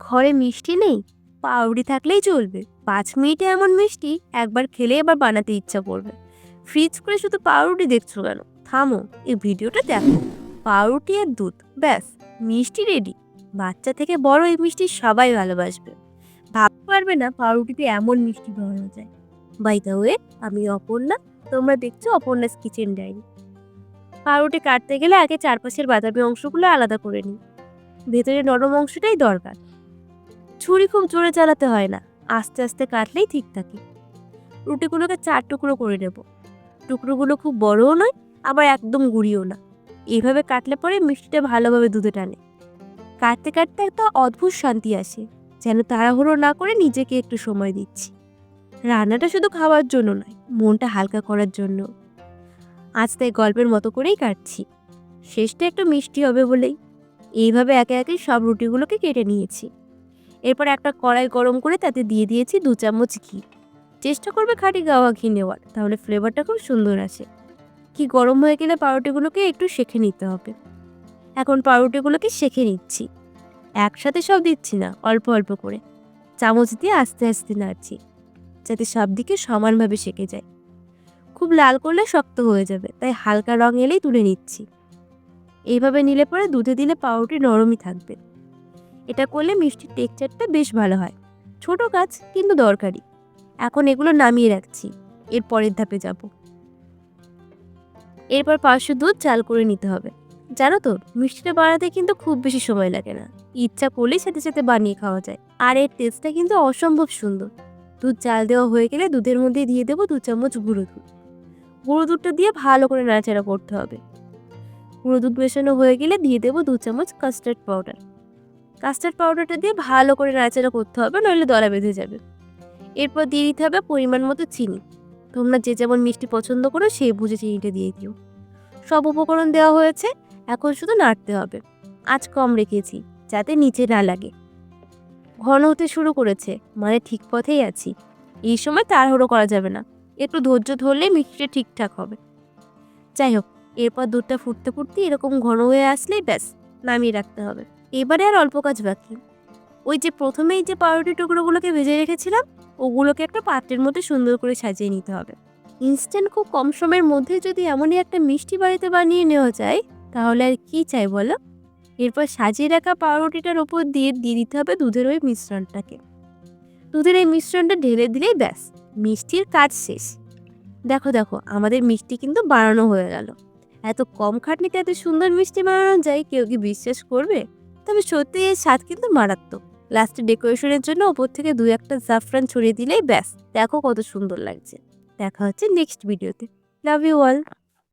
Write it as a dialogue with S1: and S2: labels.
S1: ঘরে মিষ্টি নেই, পাউরুটি থাকলেই চলবে। 5 মিনিটে এমন মিষ্টি একবার খেলে আবার বানাতে ইচ্ছা করবে। ফ্রিজ করে শুধু পাউরুটি দেখছো কেন? থামো, এই ভিডিওটা দেখো। পাউরুটি আর দুধ, ব্যাস মিষ্টি রেডি। বাচ্চা থেকে বড় এই মিষ্টি সবাই ভালোবাসবে। ভাবতে পারবে না পাউরুটিতে এমন মিষ্টি বানানো যায়। বাই দ্য ওয়ে, আমি অপর্ণা, তোমরা দেখছো অপর্ণাস কিচেন ডায়েরি। পাউরুটি কাটতে গেলে আগে চারপাশের বাদামি অংশগুলো আলাদা করে নিই। ভেতরে নরম অংশটাই দরকার। ছুরি খুব জোরে চালাতে হয় না, আস্তে আস্তে কাটলেই ঠিক থাকে। রুটিগুলোকে 4 টুকরো করে নেব। টুকরোগুলো খুব বড়ও নয়, আবার একদম গুঁড়িও না। এইভাবে কাটলে পরে মিষ্টিটা ভালোভাবে দুধে টানে। কাটতে কাটতে একটা অদ্ভুত শান্তি আসে, যেন তাড়াহুড়ো না করে নিজেকে একটু সময় দিচ্ছি। রান্নাটা শুধু খাওয়ার জন্য নয়, মনটা হালকা করার জন্য। আজ তাই গল্পের মতো করেই কাটছি, শেষটা একটু মিষ্টি হবে বলেই। এইভাবে একে একে সব রুটিগুলোকে কেটে নিয়েছি। এরপর একটা কড়াই গরম করে তাতে দিয়ে দিয়েছি 2 চামচ ঘি। চেষ্টা করবে খাঁটি গাওয়া ঘি নেওয়ার, তাহলে ফ্লেভারটা খুব সুন্দর আসে। ঘি গরম হয়ে গেলে পাউরুটিগুলোকে একটু সেঁকে নিতে হবে। এখন পাউরুটিগুলোকে সেঁকে নিচ্ছি। একসাথে সব দিচ্ছি না, অল্প অল্প করে চামচ দিয়ে আস্তে আস্তে নাড়ছি, যাতে সব দিকে সমানভাবে সেঁকে যায়। খুব লাল করলে শক্ত হয়ে যাবে, তাই হালকা রং এলেই তুলে নিচ্ছি। এইভাবে নিলে পরে দুধে দিলে পাউরুটি নরমই থাকবে। এটা করলে মিষ্টির টেক্সচারটা বেশ ভালো হয়। ছোট কাজ কিন্তু দরকারি। এখন এগুলো নামিয়ে রাখছি, এর পরের ধাপে যাব। এরপর 500 দুধ জাল করে নিতে হবে। জানো তো, মিষ্টিটা বানাতে কিন্তু খুব বেশি সময় লাগে না। ইচ্ছা করলেই সাথে সাথে বানিয়ে খাওয়া যায়, আর এর টেস্টটা কিন্তু অসম্ভব সুন্দর। দুধ জাল দেওয়া হয়ে গেলে দুধের মধ্যে দিয়ে দেবো 2 চামচ গুঁড়ো দুধ। গুঁড়ো দুধটা দিয়ে ভালো করে নাড়াচাড়া করতে হবে। গুঁড়ো দুধ মেশানো হয়ে গেলে দিয়ে দেবো 2 চামচ কাস্টার্ড পাউডার। কাস্টার্ড পাউডারটা দিয়ে ভালো করে নাড়াচাড়া করতে হবে, নইলে দলা বেঁধে যাবে। এরপর দিয়ে দিতে হবে পরিমাণ মতো চিনি। তোমরা যে যেমন মিষ্টি পছন্দ করো সেই বুঝে চিনিটা দিয়ে দিও। সব উপকরণ দেওয়া হয়েছে, এখন শুধু নাড়তে হবে। আঁচ কম রেখেছি, যাতে নিচে না লাগে। ঘন হতে শুরু করেছে, মানে ঠিক পথেই আছি। এই সময় তাড়াহুড়ো করা যাবে না, একটু ধৈর্য ধরলেই মিষ্টিটা ঠিকঠাক হবে। যাই হোক, এরপর দুধটা ফুটতে ফুটতে এরকম ঘন হয়ে আসলেই ব্যাস নামিয়ে রাখতে হবে। এবারে আর অল্প কাজ বাকি। ওই যে প্রথমেই যে পাউরুটি টুকরোগুলোকে ভেজে রেখেছিলাম, ওগুলোকে একটা পাত্রের মধ্যে সুন্দর করে সাজিয়ে নিতে হবে। ইনস্ট্যান্ট খুব কম সময়ের মধ্যে যদি এমনই একটা মিষ্টি বাড়িতে বানিয়ে নেওয়া যায়, তাহলে আর কি চাই বলো। এরপর সাজিয়ে রাখা পাউরুটিটার ওপর দিয়ে দিয়ে দিতে হবে দুধের ওই মিশ্রণটাকে। দুধের এই মিশ্রণটা ঢেলে দিলেই ব্যাস মিষ্টির কাজ শেষ। দেখো দেখো, আমাদের মিষ্টি কিন্তু বানানো হয়ে গেল। এত কম খাটনিতে এত সুন্দর মিষ্টি বানানো যায়, কেউ কি বিশ্বাস করবে? তবে সত্যি এর স্বাদ কিন্তু মারাত্মক। লাস্টে ডেকোরেশনের জন্য ওপর থেকে 2-1টা জাফরান ছড়িয়ে দিলেই ব্যাস, দেখো কত সুন্দর লাগছে। দেখা হচ্ছে নেক্সট ভিডিওতে। Love you all.